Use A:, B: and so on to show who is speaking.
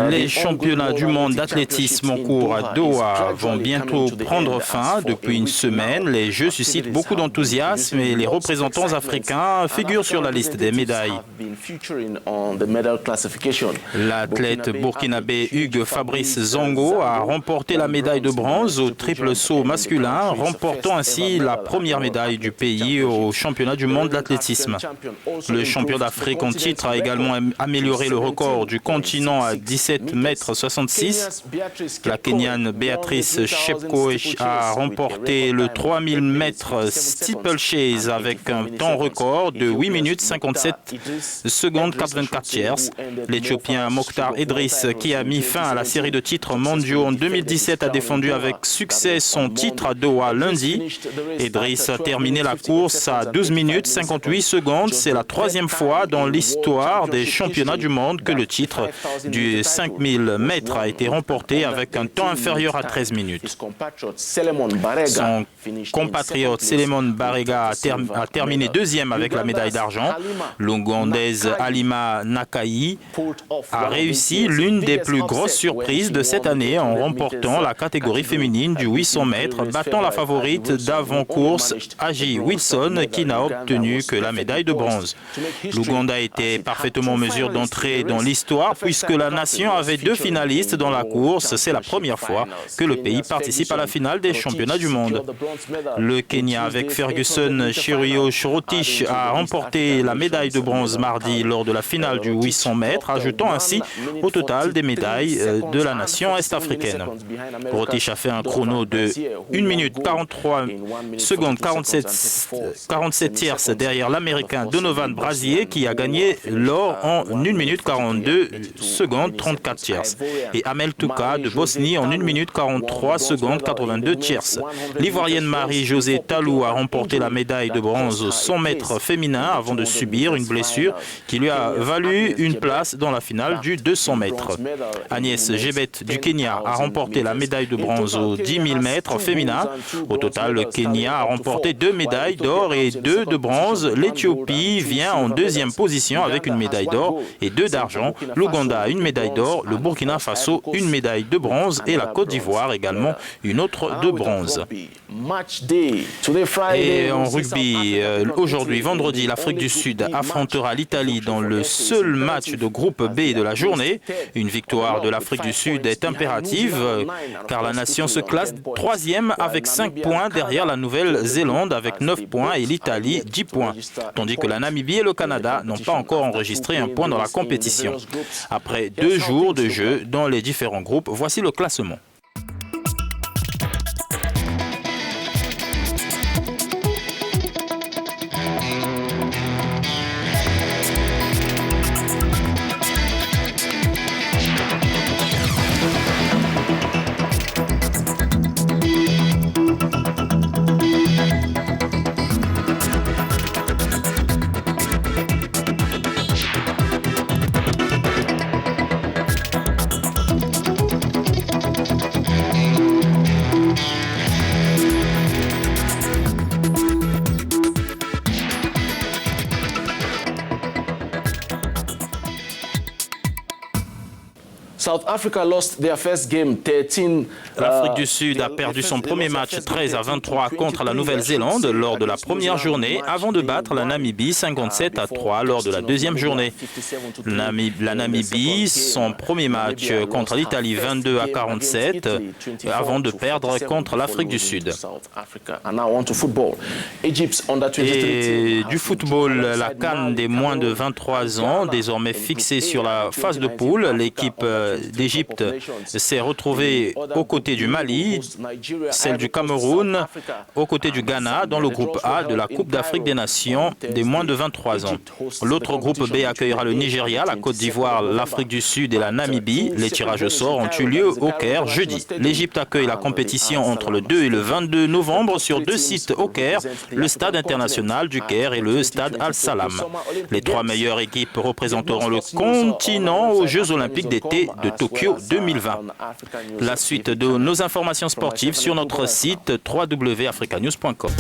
A: Les championnats du monde d'athlétisme en cours à Doha vont bientôt prendre fin. Depuis une semaine, les Jeux suscitent beaucoup d'enthousiasme et les représentants africains figurent sur la liste des médailles. L'athlète burkinabé Hugues Fabrice Zongo a remporté la médaille de bronze au triple saut masculin, remportant ainsi la première médaille du pays au championnat du monde d'athlétisme. Le champion d'Afrique en titre a également amélioré le record du continent à 17,66 m. La Kenyane Béatrice Chepkoech a remporté le 3000 m steeplechase avec un temps record de 8 minutes 57 secondes 84 tierces. L'Éthiopien Mokhtar Idriss, qui a mis fin à la série de titres mondiaux en 2017, a défendu avec succès son titre à Doha lundi. Idriss a terminé la course à 12 minutes 58 secondes. C'est la troisième fois dans l'histoire des championnats du monde que le titre du 5000 mètres a été remporté avec un temps inférieur à 13 minutes. Son compatriote Selemon Barega a terminé deuxième avec la médaille d'argent. L'Ougandaise Halima Nakai a réussi l'une des plus grosses surprises de cette année en remportant la catégorie féminine du 800 mètres, battant la favorite d'avant-course Agi Wilson qui n'a obtenu que la médaille de bronze. L'Ouganda était parfaitement en mesure d'entrer dans l'histoire puisque la nation avait deux finalistes dans la course. C'est la première fois que le pays participe à la finale des championnats du monde. Le Kenya avec Ferguson Cheruiyot Rotich a remporté la médaille de bronze mardi lors de la finale du 800 mètres, ajoutant ainsi au total des médailles de la nation est-africaine. Rotich a fait un chrono de 1 minute 43 secondes 47 tierces derrière l'Américain Donovan Brazier qui a gagné l'or en 1 minute 42 secondes 34 tierces. Et Amel Touka de Bosnie en 1 minute 43 secondes 82 tierces. L'Ivoirienne Marie-Josée Talou a remporté la médaille de bronze au 100 mètres féminin avant de subir une blessure qui lui a valu une place dans la finale du 200 mètres. Agnès Jebet du Kenya a remporté la médaille de bronze au 10 000 mètres féminin. Au total, le Kenya a remporté 2 médailles d'or et 2 de bronze. L'Éthiopie vient en deuxième position avec une médaille d'or et 2 d'argent. L'Ouganda a une médaille d'or, le Burkina Faso une médaille de bronze et la Côte d'Ivoire également une autre de bronze. Et en rugby, aujourd'hui, vendredi, l'Afrique du Sud affrontera l'Italie dans le seul match de groupe B de la journée. Une victoire de l'Afrique du Sud est impérative car la nation se classe 3e avec 5 points derrière la Nouvelle-Zélande avec 9 points et l'Italie 10 points. Tandis que la Namibie et le Canada n'ont pas encore enregistré un point dans la compétition. Après 2 jours de jeu dans les différents groupes, voici le classement. L'Afrique du Sud a perdu son premier match 13-23 contre la Nouvelle-Zélande lors de la première journée avant de battre la Namibie 57-3 lors de la deuxième journée. La Namibie, son premier match contre l'Italie 22-47 avant de perdre contre l'Afrique du Sud. Et du football, la CAN des moins de 23 ans, désormais fixée sur la phase de poule, l'équipe d'Égypte s'est retrouvée aux côtés du Mali, celle du Cameroun, aux côtés du Ghana dans le groupe A de la Coupe d'Afrique des Nations des moins de 23 ans. L'autre groupe B accueillera le Nigeria, la Côte d'Ivoire, l'Afrique du Sud et la Namibie. Les tirages au sort ont eu lieu au Caire jeudi. L'Égypte accueille la compétition entre le 2 et le 22 novembre sur 2 sites au Caire, le stade international du Caire et le stade Al-Salam. Les 3 meilleures équipes représenteront le continent aux Jeux Olympiques d'été de Tokyo 2020. La suite de nos informations sportives sur notre site www.africanews.com.